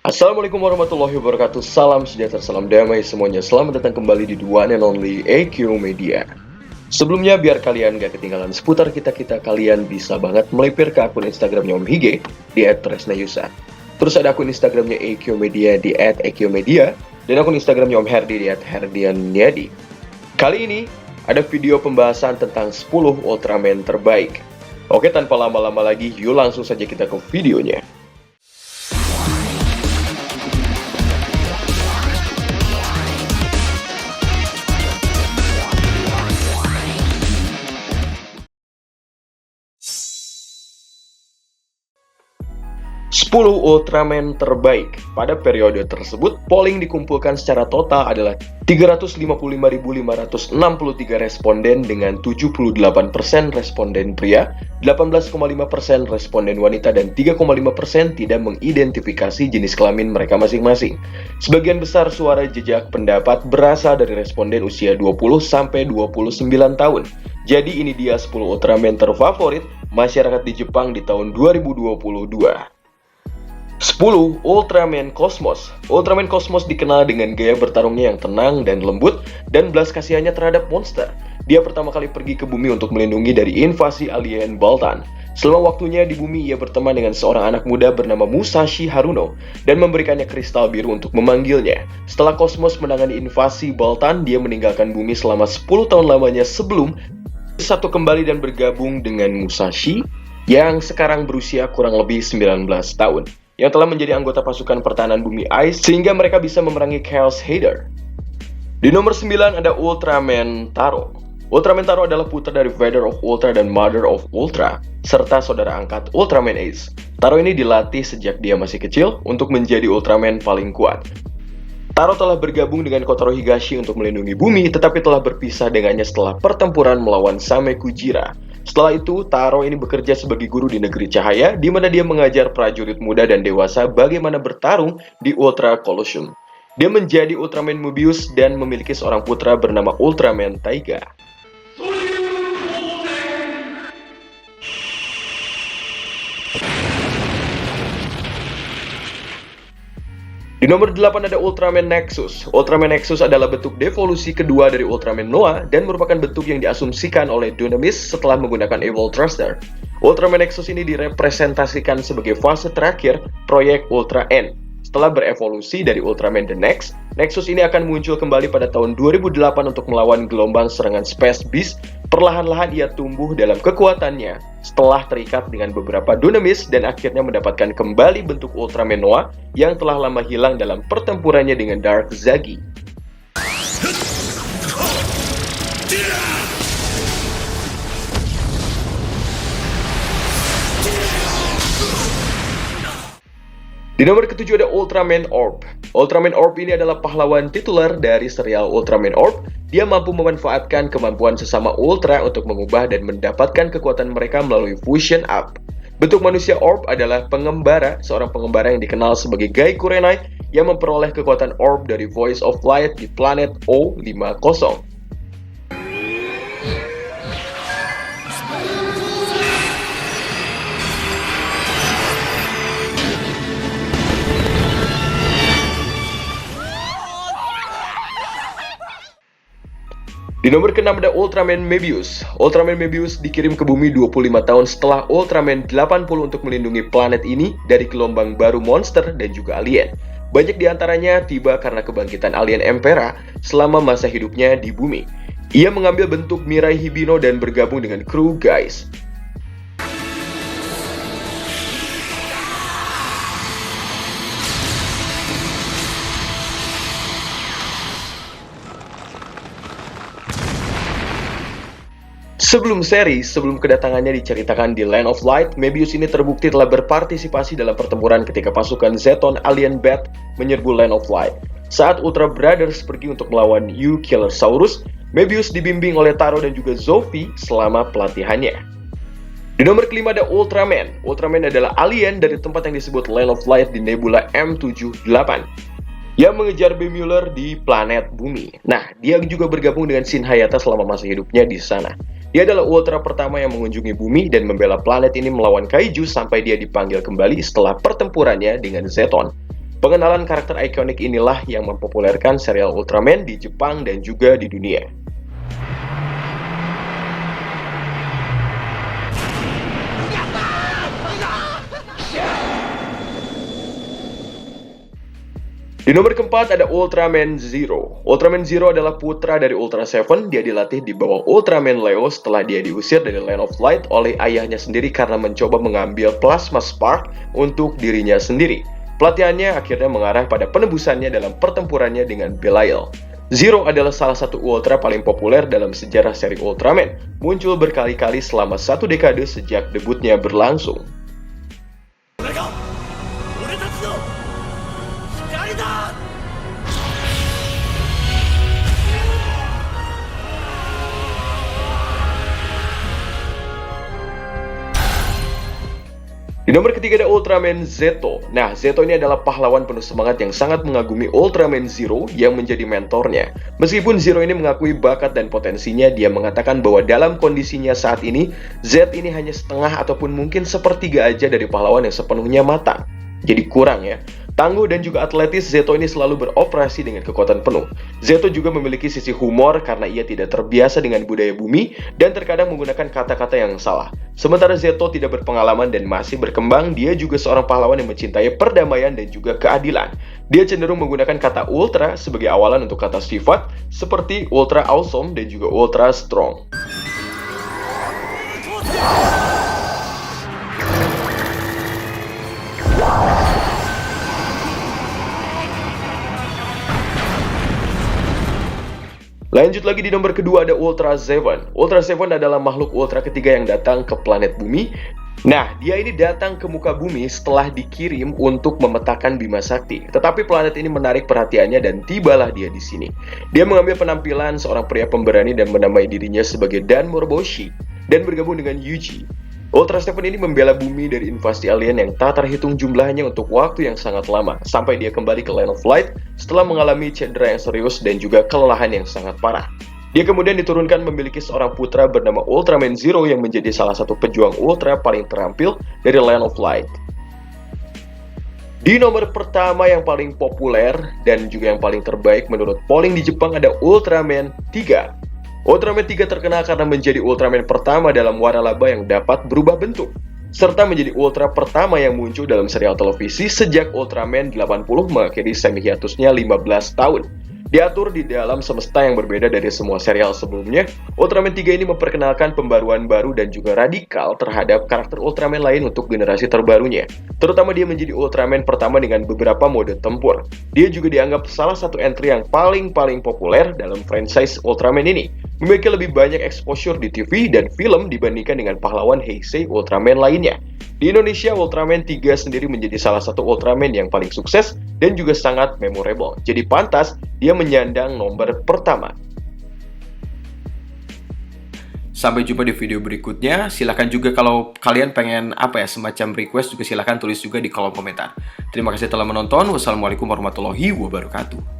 Assalamualaikum warahmatullahi wabarakatuh. Salam sejahtera, salam damai semuanya. Selamat datang kembali di The One and Only AQ Media. Sebelumnya, biar kalian gak ketinggalan seputar kita-kita, kalian bisa banget melipir ke akun Instagramnya Om Hige di @tresnayusa. Terus ada akun Instagramnya AQ Media di @AQ-Media, dan akun Instagramnya Om Herdi di @herdianniadi. Kali ini ada video pembahasan tentang 10 Ultraman terbaik. Oke, tanpa lama-lama lagi, yuk langsung saja kita ke videonya. Sepuluh Ultraman terbaik. Pada periode tersebut, polling dikumpulkan secara total adalah 355.563 responden dengan 78% responden pria, 18,5% responden wanita, dan 3,5% tidak mengidentifikasi jenis kelamin mereka masing-masing. Sebagian besar suara jejak pendapat berasal dari responden usia 20-29 tahun. Jadi ini dia 10 Ultraman terfavorit masyarakat di Jepang di tahun 2022. 10. Ultraman Cosmos. Ultraman Cosmos dikenal dengan gaya bertarungnya yang tenang dan lembut dan belas kasihannya terhadap monster. Dia pertama kali pergi ke bumi untuk melindungi dari invasi alien Baltan. Selama waktunya di bumi, ia berteman dengan seorang anak muda bernama Musashi Haruno dan memberikannya kristal biru untuk memanggilnya. Setelah Cosmos menangani invasi Baltan, dia meninggalkan bumi selama 10 tahun lamanya sebelum satu kembali dan bergabung dengan Musashi yang sekarang berusia kurang lebih 19 tahun. Yang telah menjadi anggota pasukan pertahanan bumi Ice sehingga mereka bisa memerangi Chaos Hader. Di nomor 9 ada Ultraman Taro. Ultraman Taro adalah putra dari Father of Ultra dan Mother of Ultra, serta saudara angkat Ultraman Ace. Taro ini dilatih sejak dia masih kecil untuk menjadi Ultraman paling kuat. Taro telah bergabung dengan Kotaro Higashi untuk melindungi bumi, tetapi telah berpisah dengannya setelah pertempuran melawan Same Kujira. Setelah itu, Taro ini bekerja sebagai guru di negeri cahaya, di mana dia mengajar prajurit muda dan dewasa bagaimana bertarung di Ultra Colosseum. Dia menjadi Ultraman Mobius dan memiliki seorang putra bernama Ultraman Taiga. Di nomor 8 ada Ultraman Nexus. Ultraman Nexus adalah bentuk devolusi kedua dari Ultraman Noah dan merupakan bentuk yang diasumsikan oleh Dunamis setelah menggunakan Evil Thruster. Ultraman Nexus ini direpresentasikan sebagai fase terakhir proyek Ultra N. Setelah berevolusi dari Ultraman The Next, Nexus ini akan muncul kembali pada tahun 2008 untuk melawan gelombang serangan Space Beast. Perlahan-lahan ia tumbuh dalam kekuatannya setelah terikat dengan beberapa Dunamis dan akhirnya mendapatkan kembali bentuk Ultraman Noah yang telah lama hilang dalam pertempurannya dengan Dark Zagi. Di nomor ketujuh ada Ultraman Orb. Ultraman Orb ini adalah pahlawan tituler dari serial Ultraman Orb. Dia mampu memanfaatkan kemampuan sesama Ultra untuk mengubah dan mendapatkan kekuatan mereka melalui Fusion Up. Bentuk manusia Orb adalah pengembara, seorang pengembara yang dikenal sebagai Gai Kurenai yang memperoleh kekuatan Orb dari Voice of Light di planet O50. Di nomor ke-6 ada Ultraman Mebius. Ultraman Mebius dikirim ke bumi 25 tahun setelah Ultraman 80 untuk melindungi planet ini dari gelombang baru monster dan juga alien. Banyak diantaranya tiba karena kebangkitan alien Emperor selama masa hidupnya di bumi. Ia mengambil bentuk Mirai Hibino dan bergabung dengan kru Guys. Sebelum kedatangannya diceritakan di Land of Light, Mebius ini terbukti telah berpartisipasi dalam pertempuran ketika pasukan Zeton Alien Bat menyerbu Land of Light. Saat Ultra Brothers pergi untuk melawan Killer-Saurus, Mebius dibimbing oleh Taro dan juga Zophie selama pelatihannya. Di nomor kelima ada Ultraman. Ultraman adalah alien dari tempat yang disebut Land of Light di Nebula M78. yang mengejar Bemuller di planet bumi. Nah, dia juga bergabung dengan Shin Hayata selama masa hidupnya di sana. Dia adalah Ultra pertama yang mengunjungi bumi dan membela planet ini melawan Kaiju sampai dia dipanggil kembali setelah pertempurannya dengan Zeton. Pengenalan karakter ikonik inilah yang mempopulerkan serial Ultraman di Jepang dan juga di dunia. Di nomor keempat ada Ultraman Zero. Ultraman Zero adalah putra dari Ultra Seven. Dia dilatih di bawah Ultraman Leo setelah dia diusir dari Land of Light oleh ayahnya sendiri karena mencoba mengambil Plasma Spark untuk dirinya sendiri. Pelatihannya akhirnya mengarah pada penebusannya dalam pertempurannya dengan Belial. Zero adalah salah satu Ultra paling populer dalam sejarah seri Ultraman. Muncul berkali-kali selama 1 dekade sejak debutnya berlangsung. Di nomor ketiga ada Ultraman Zeto. Nah, Zeto ini adalah pahlawan penuh semangat yang sangat mengagumi Ultraman Zero yang menjadi mentornya. Meskipun Zero ini mengakui bakat dan potensinya, dia mengatakan bahwa dalam kondisinya saat ini, Z ini hanya setengah ataupun mungkin sepertiga aja dari pahlawan yang sepenuhnya matang. Jadi kurang ya. Tangguh dan juga atletis, Zeto ini selalu beroperasi dengan kekuatan penuh. Zeto juga memiliki sisi humor karena ia tidak terbiasa dengan budaya bumi dan terkadang menggunakan kata-kata yang salah. Sementara Zeto tidak berpengalaman dan masih berkembang, dia juga seorang pahlawan yang mencintai perdamaian dan juga keadilan. Dia cenderung menggunakan kata ultra sebagai awalan untuk kata sifat seperti ultra awesome dan juga ultra strong. Lanjut lagi di nomor kedua ada Ultra Seven. Ultra Seven adalah makhluk ultra ketiga yang datang ke planet bumi. Nah, dia ini datang ke muka bumi setelah dikirim untuk memetakan Bima Sakti. Tetapi planet ini menarik perhatiannya dan tibalah dia di sini. Dia mengambil penampilan seorang pria pemberani dan menamai dirinya sebagai Dan Moroboshi dan bergabung dengan Yuji. Ultra Seven ini membela bumi dari invasi alien yang tak terhitung jumlahnya untuk waktu yang sangat lama, sampai dia kembali ke Land of Light setelah mengalami cedera yang serius dan juga kelelahan yang sangat parah. Dia kemudian diturunkan memiliki seorang putra bernama Ultraman Zero yang menjadi salah satu pejuang ultra paling terampil dari Land of Light. Di nomor pertama yang paling populer dan juga yang paling terbaik menurut polling di Jepang ada Ultraman 3. Ultraman 3 terkenal karena menjadi Ultraman pertama dalam warna laba yang dapat berubah bentuk, serta menjadi Ultra pertama yang muncul dalam serial televisi sejak Ultraman 80 mengakhiri semi-hiatusnya 15 tahun. Diatur di dalam semesta yang berbeda dari semua serial sebelumnya, Ultraman 3 ini memperkenalkan pembaruan baru dan juga radikal terhadap karakter Ultraman lain untuk generasi terbarunya. Terutama dia menjadi Ultraman pertama dengan beberapa mode tempur. Dia juga dianggap salah satu entry yang paling populer dalam franchise Ultraman ini. Memiliki lebih banyak exposure di TV dan film dibandingkan dengan pahlawan Heisei Ultraman lainnya. Di Indonesia, Ultraman 3 sendiri menjadi salah satu Ultraman yang paling sukses dan juga sangat memorable. Jadi pantas dia menyandang nomor pertama. Sampai jumpa di video berikutnya. Silahkan juga kalau kalian pengen semacam request juga silahkan tulis juga di kolom komentar. Terima kasih telah menonton. Wassalamualaikum warahmatullahi wabarakatuh.